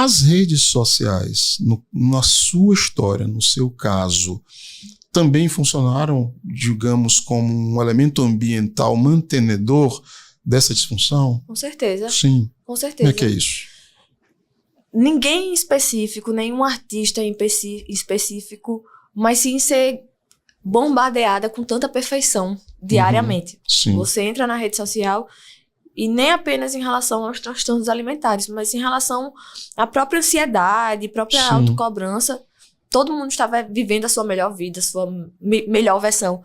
As redes sociais, na sua história, no seu caso, também funcionaram, digamos, como um elemento ambiental mantenedor dessa disfunção? Com certeza. Sim. Com certeza. Como é que é isso? Ninguém em específico, nenhum artista em específico, mas sim ser bombardeada com tanta perfeição diariamente. Sim. Você entra na rede social e nem apenas em relação aos transtornos alimentares, mas em relação à própria ansiedade, própria autocobrança. Todo mundo estava vivendo a sua melhor vida, a sua melhor versão.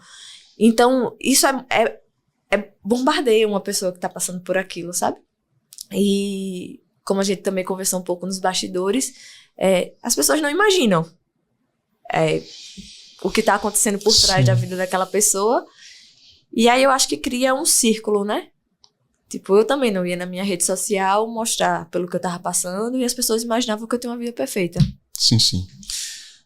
Então, isso bombardeia uma pessoa que está passando por aquilo, sabe? E como a gente também conversou um pouco nos bastidores, as pessoas não imaginam o que está acontecendo por trás da vida daquela pessoa. E aí eu acho que cria um círculo, né? Tipo, eu também não ia na minha rede social mostrar pelo que eu tava passando e as pessoas imaginavam que eu tinha uma vida perfeita. Sim, sim.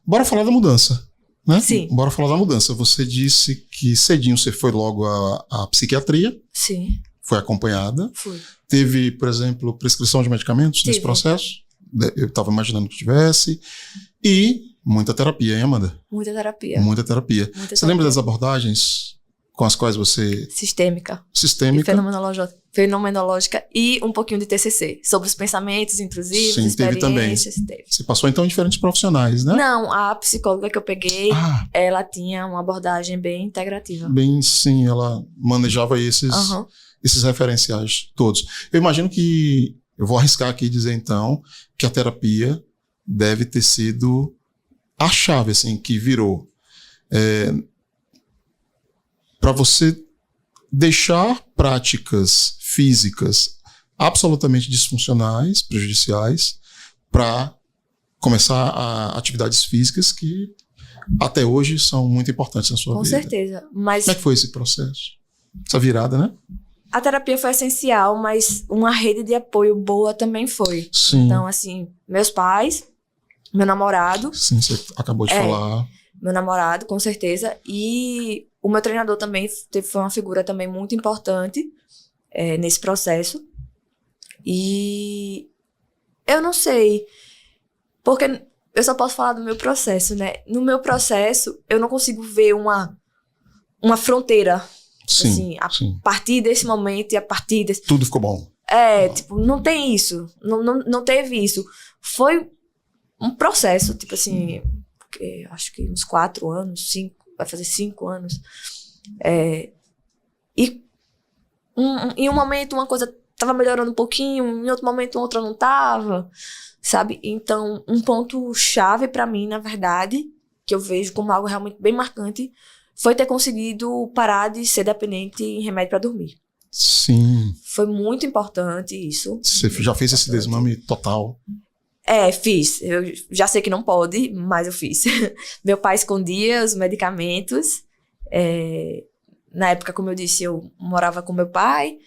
Bora falar da mudança, né? Sim. Bora falar da mudança. Você disse que cedinho você foi logo à psiquiatria. Sim. Foi acompanhada. Fui. Teve, por exemplo, prescrição de medicamentos nesse processo? Eu estava imaginando que tivesse. E muita terapia, hein, Amanda? Muita terapia. Muita terapia. Você lembra das abordagens com as quais você... Sistêmica. E fenomenológica e um pouquinho de TCC, sobre os pensamentos intrusivos, sim, experiências. Teve. Você passou, então, em diferentes profissionais, né? Não, a psicóloga que eu peguei, ela tinha uma abordagem bem integrativa. Bem, sim, ela manejava esses referenciais todos. Eu imagino que, eu vou arriscar aqui e dizer, então, que a terapia deve ter sido a chave, assim, que virou. Para você deixar práticas físicas absolutamente disfuncionais, prejudiciais, para começar atividades físicas que até hoje são muito importantes na sua vida. Com certeza. Mas... Como é que foi esse processo? Essa virada, né? A terapia foi essencial, mas uma rede de apoio boa também foi. Sim. Então, assim, meus pais, meu namorado... Sim, você acabou de falar. Meu namorado, com certeza. E o meu treinador também foi uma figura também muito importante nesse processo. E eu não sei, porque eu só posso falar do meu processo, né? No meu processo, eu não consigo ver uma fronteira. Sim, assim, a partir desse momento e a partir desse... Tudo ficou bom. Tipo, não tem isso. Não teve isso. Foi um processo, tipo assim... acho que uns 4 anos, 5, vai fazer 5 anos. E em um momento uma coisa tava melhorando um pouquinho, em outro momento outra não tava, sabe? Então, um ponto chave pra mim, na verdade, que eu vejo como algo realmente bem marcante, foi ter conseguido parar de ser dependente em remédio pra dormir. Sim. Foi muito importante isso. Você já fez esse desmame total? Fiz. Eu já sei que não pode, mas eu fiz. Meu pai escondia os medicamentos. Na época, como eu disse, eu morava com meu pai.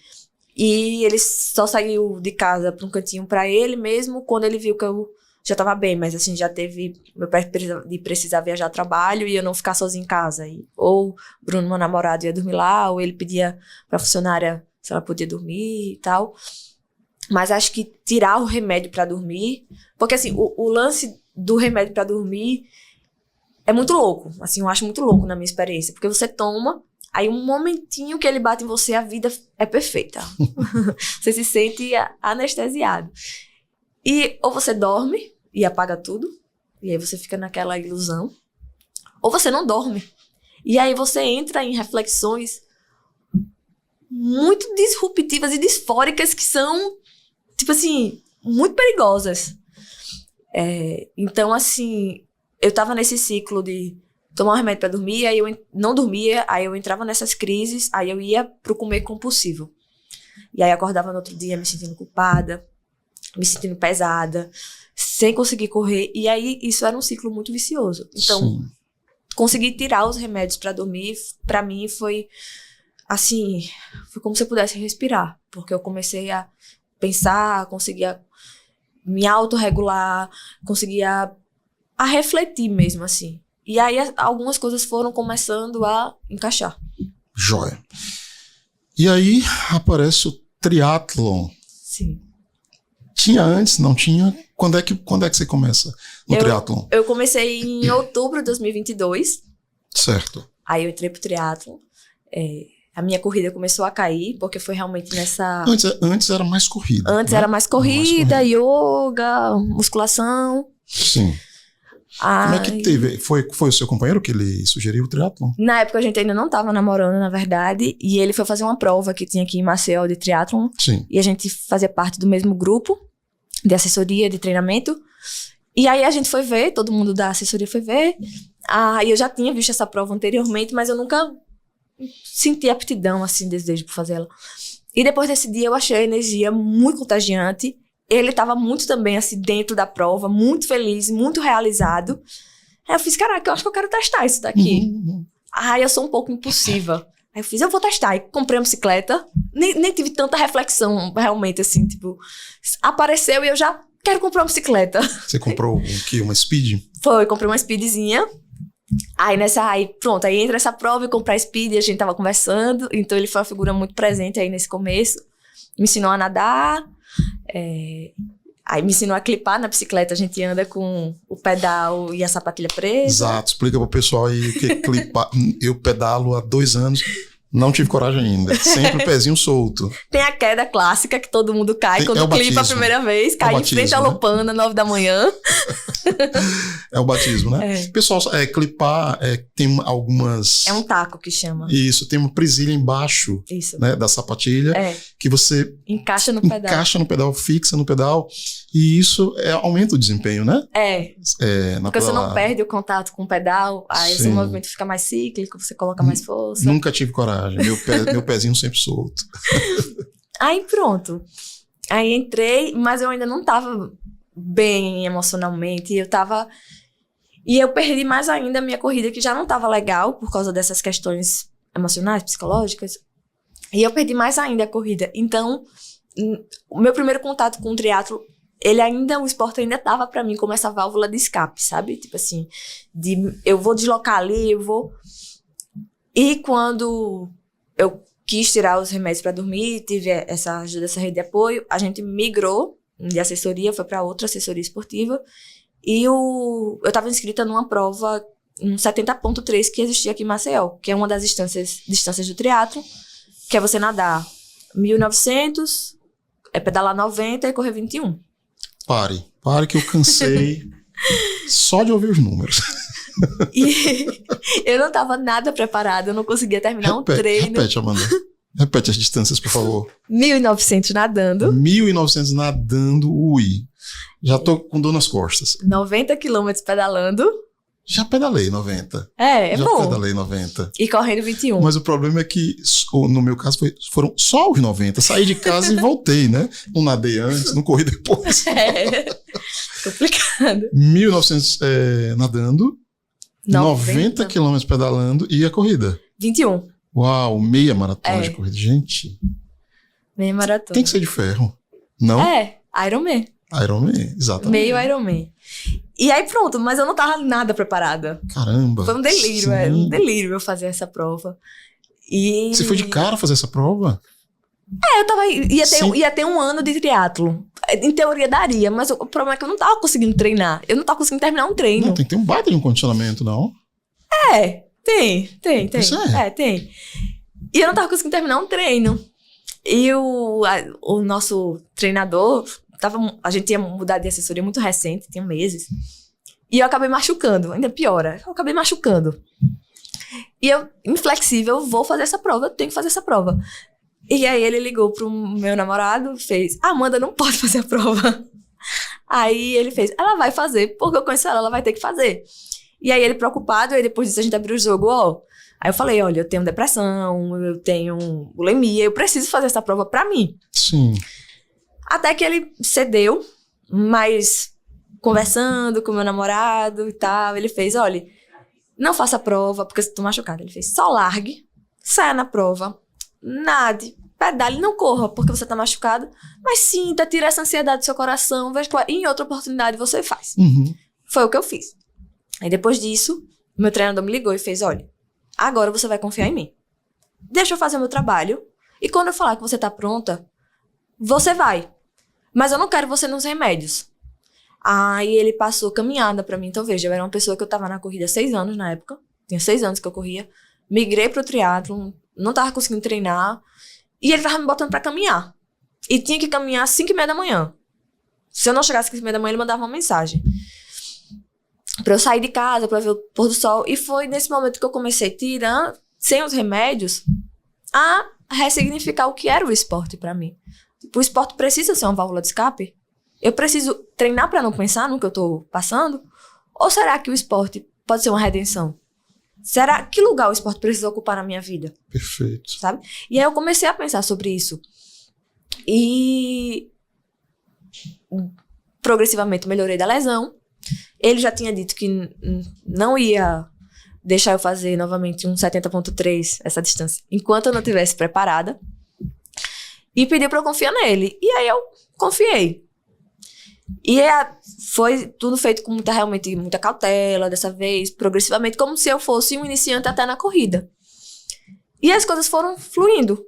E ele só saiu de casa para um cantinho para ele mesmo quando ele viu que eu já estava bem. Mas assim, já teve... Meu pai de precisar viajar a trabalho e eu não ficar sozinha em casa. Ou Bruno, meu namorado, ia dormir lá, ou ele pedia para a funcionária se ela podia dormir e tal. Mas acho que tirar o remédio pra dormir... Porque, assim, o lance do remédio pra dormir é muito louco. Assim, eu acho muito louco na minha experiência. Porque você toma, aí um momentinho que ele bate em você, a vida é perfeita. Você se sente anestesiado. E ou você dorme e apaga tudo. E aí você fica naquela ilusão. Ou você não dorme. E aí você entra em reflexões muito disruptivas e disfóricas que são... tipo assim, muito perigosas. Então, assim, eu tava nesse ciclo de tomar um remédio pra dormir, aí eu não dormia, aí eu entrava nessas crises, aí eu ia pro comer compulsivo. E aí acordava no outro dia me sentindo culpada, me sentindo pesada, sem conseguir correr. E aí isso era um ciclo muito vicioso. Então, conseguir tirar os remédios pra dormir, pra mim foi, assim, foi como se eu pudesse respirar. Porque eu comecei a pensar, conseguia me autorregular, conseguia a refletir mesmo, assim. E aí algumas coisas foram começando a encaixar. Joia. E aí aparece o triatlon. Sim. Tinha antes? Não tinha? Quando é que você começa no triatlon? Eu comecei em outubro de 2022. Certo. Aí eu entrei pro triatlon. A minha corrida começou a cair, porque foi realmente nessa... Antes era mais corrida. Antes era mais corrida, yoga, musculação. Sim. Como é que teve? Foi o seu companheiro que ele sugeriu o triatlon? Na época a gente ainda não tava namorando, na verdade. E ele foi fazer uma prova que tinha aqui em Maceió de triatlon. Sim. E a gente fazia parte do mesmo grupo de assessoria, de treinamento. E aí a gente foi ver, todo mundo da assessoria foi ver. E eu já tinha visto essa prova anteriormente, mas eu nunca senti aptidão, assim, desejo por fazer ela. E depois desse dia eu achei a energia muito contagiante. Ele tava muito também, assim, dentro da prova, muito feliz, muito realizado. Aí eu fiz, caraca, eu acho que eu quero testar isso daqui. Eu sou um pouco impulsiva. Aí eu vou testar. Aí comprei uma bicicleta. Nem tive tanta reflexão, realmente, assim, tipo... Apareceu e eu já quero comprar uma bicicleta. Você comprou o quê? Uma Speed? Foi, comprei uma Speedzinha. Pronto, aí entra essa prova e comprar a Speed, a gente tava conversando, então ele foi uma figura muito presente aí nesse começo, me ensinou a nadar, aí me ensinou a clipar na bicicleta, a gente anda com o pedal e a sapatilha presa. Exato, explica pro pessoal aí o que é clipar. Eu pedalo há 2 anos, não tive coragem ainda, sempre o pezinho solto. Tem a queda clássica que todo mundo cai quando clipa a primeira vez, cai em frente à Lopana, 9 da manhã. É o batismo, né? Pessoal, clipar tem algumas... É um taco que chama. Isso, tem uma presilha embaixo, né, da sapatilha, que você encaixa no pedal, fixa no pedal, e isso aumenta o desempenho, né? Porque você não perde o contato com o pedal, aí o seu movimento fica mais cíclico, você coloca mais força. Nunca tive coragem, meu pezinho sempre solto. Aí pronto. Aí entrei, mas eu ainda não tava bem emocionalmente, e eu perdi mais ainda a minha corrida, que já não tava legal por causa dessas questões emocionais, psicológicas, e eu perdi mais ainda a corrida. Então, o meu primeiro contato com o triatlo, o esporte ainda tava pra mim como essa válvula de escape, sabe? Tipo assim, eu vou deslocar ali, E quando eu quis tirar os remédios pra dormir, tive essa ajuda, essa rede de apoio, a gente migrou de assessoria, foi para outra assessoria esportiva, e eu estava inscrita numa prova, um 70.3 que existia aqui em Maceió, que é uma das distâncias do triatlo, que é você nadar 1.900, pedalar 90 e correr 21. Pare que eu cansei só de ouvir os números. E eu não estava nada preparada, eu não conseguia terminar um treino. Repete, Amanda. Repete as distâncias, por favor. 1.900 nadando. 1.900 nadando, Já tô com dor nas costas. 90 quilômetros pedalando. Já pedalei 90. Já bom. Já pedalei 90. E correndo 21. Mas o problema é que, no meu caso, foram só os 90. Saí de casa e voltei, né? Não nadei antes, não corri depois. Complicado. 1.900 nadando, 90 quilômetros pedalando e a corrida. 21. Uau, meia maratona de corrida. Gente. Meia maratona. Tem que ser de ferro. Não? Ironman. Ironman, exatamente. Meio Ironman. E aí pronto, mas eu não tava nada preparada. Caramba. Foi um delírio, um delírio eu fazer essa prova. E... Você foi de cara fazer essa prova? Ia ter um ano de triatlo. Em teoria daria, mas o problema é que eu não tava conseguindo treinar. Eu não tava conseguindo terminar um treino. Não, tem que ter um baita de um condicionamento, não? Tem. Tem. E eu não tava conseguindo terminar um treino. E o nosso treinador, a gente tinha mudado de assessoria muito recente, tinha meses. E eu acabei machucando, ainda piora. Eu acabei machucando. E eu, inflexível, vou fazer essa prova, eu tenho que fazer essa prova. E aí ele ligou pro meu namorado, fez, Amanda não pode fazer a prova. Aí ele fez, ela vai fazer, porque eu conheço ela vai ter que fazer. E aí ele preocupado, e depois disso a gente abriu o jogo, Aí eu falei, olha, eu tenho depressão, eu tenho bulimia, eu preciso fazer essa prova pra mim. Sim. Até que ele cedeu, mas conversando com o meu namorado e tal, ele fez, olha, não faça a prova, porque eu tô machucada. Ele fez, só largue, saia na prova, nade, pedale, não corra, porque você tá machucada, mas sinta, tira essa ansiedade do seu coração, veja que em outra oportunidade você faz. Uhum. Foi o que eu fiz. Aí depois disso, meu treinador me ligou e fez, olha, agora você vai confiar em mim. Deixa eu fazer o meu trabalho, e quando eu falar que você tá pronta, você vai. mas eu não quero você nos remédios. Aí ele passou caminhada pra mim. Então, veja, eu era uma pessoa que eu tava na corrida há 6 anos na época. Tinha 6 anos que eu corria. Migrei pro triatlon, não tava conseguindo treinar. E ele tava me botando pra caminhar. E tinha que caminhar às 5h30 da manhã. Se eu não chegasse às 5h30 da manhã, ele mandava uma mensagem. Pra eu sair de casa, pra ver o pôr do sol. E foi nesse momento que eu comecei, tirando, sem os remédios, a ressignificar o que era o esporte pra mim. Tipo, o esporte precisa ser uma válvula de escape? Eu preciso treinar pra não pensar no que eu tô passando? Ou será que o esporte pode ser uma redenção? Será que lugar o esporte precisa ocupar na minha vida? Perfeito. Sabe? E aí eu comecei a pensar sobre isso. E progressivamente melhorei da lesão. Ele já tinha dito que não ia deixar eu fazer novamente um 70.3, essa distância, enquanto eu não estivesse preparada. E pediu pra eu confiar nele. E aí eu confiei. E foi tudo feito com realmente muita cautela, dessa vez, progressivamente, como se eu fosse um iniciante até na corrida. E as coisas foram fluindo.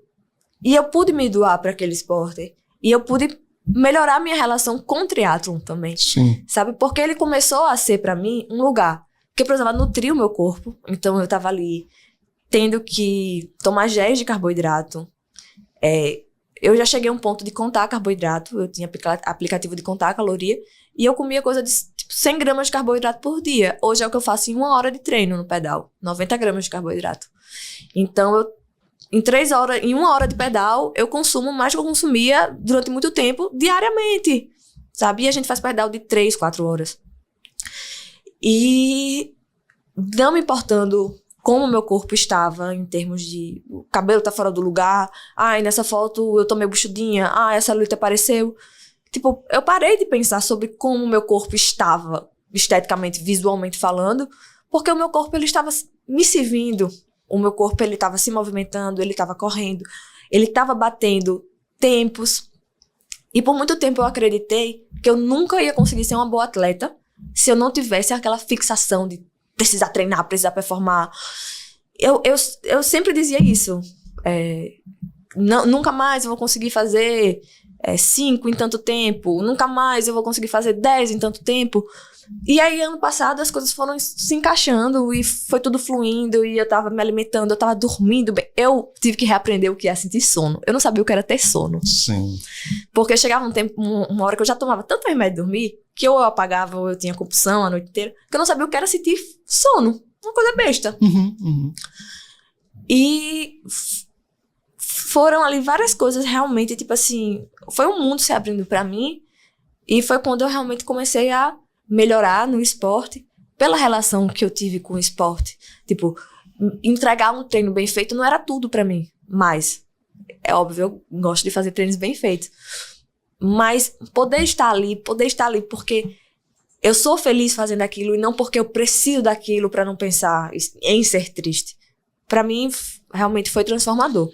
E eu pude me doar para aquele esporte. E eu pude melhorar minha relação com o triatlon também. Sim. Sabe? Porque ele começou a ser para mim um lugar que eu precisava nutrir o meu corpo. Então eu tava ali tendo que tomar géis de carboidrato. Eu já cheguei a um ponto de contar carboidrato. Eu tinha aplicativo de contar a caloria. E eu comia coisa de tipo, 100 gramas de carboidrato por dia. Hoje é o que eu faço em 1 hora de treino no pedal. 90 gramas de carboidrato. Então, em 1 hora de pedal, eu consumo mais do que eu consumia durante muito tempo, diariamente. Sabe? E a gente faz pedal de 3, 4 horas. E não me importando como o meu corpo estava em termos de o cabelo tá fora do lugar, nessa foto eu tomei buchudinha, essa luta apareceu. Tipo, eu parei de pensar sobre como o meu corpo estava, esteticamente, visualmente falando, porque o meu corpo, ele estava me servindo, o meu corpo, ele estava se movimentando, ele estava correndo, ele estava batendo tempos. E por muito tempo eu acreditei que eu nunca ia conseguir ser uma boa atleta se eu não tivesse aquela fixação de precisar treinar, precisar performar. Eu sempre dizia isso. Nunca mais eu vou conseguir fazer 5 em tanto tempo. Nunca mais eu vou conseguir fazer 10 em tanto tempo. E aí, ano passado, as coisas foram se encaixando e foi tudo fluindo e eu tava me alimentando, eu tava dormindo bem. Eu tive que reaprender o que é sentir sono. Eu não sabia o que era ter sono. Sim. Porque chegava um tempo, uma hora que eu já tomava tanto remédio de dormir, que ou eu apagava ou eu tinha compulsão a noite inteira, que eu não sabia o que era sentir sono. Uma coisa besta. E foram ali várias coisas realmente, tipo assim, foi um mundo se abrindo pra mim e foi quando eu realmente comecei a melhorar no esporte pela relação que eu tive com o esporte. Tipo, entregar um treino bem feito não era tudo pra mim, mas é óbvio, eu gosto de fazer treinos bem feitos. Mas poder estar ali porque eu sou feliz fazendo aquilo e não porque eu preciso daquilo pra não pensar em ser triste. Pra mim, realmente foi transformador.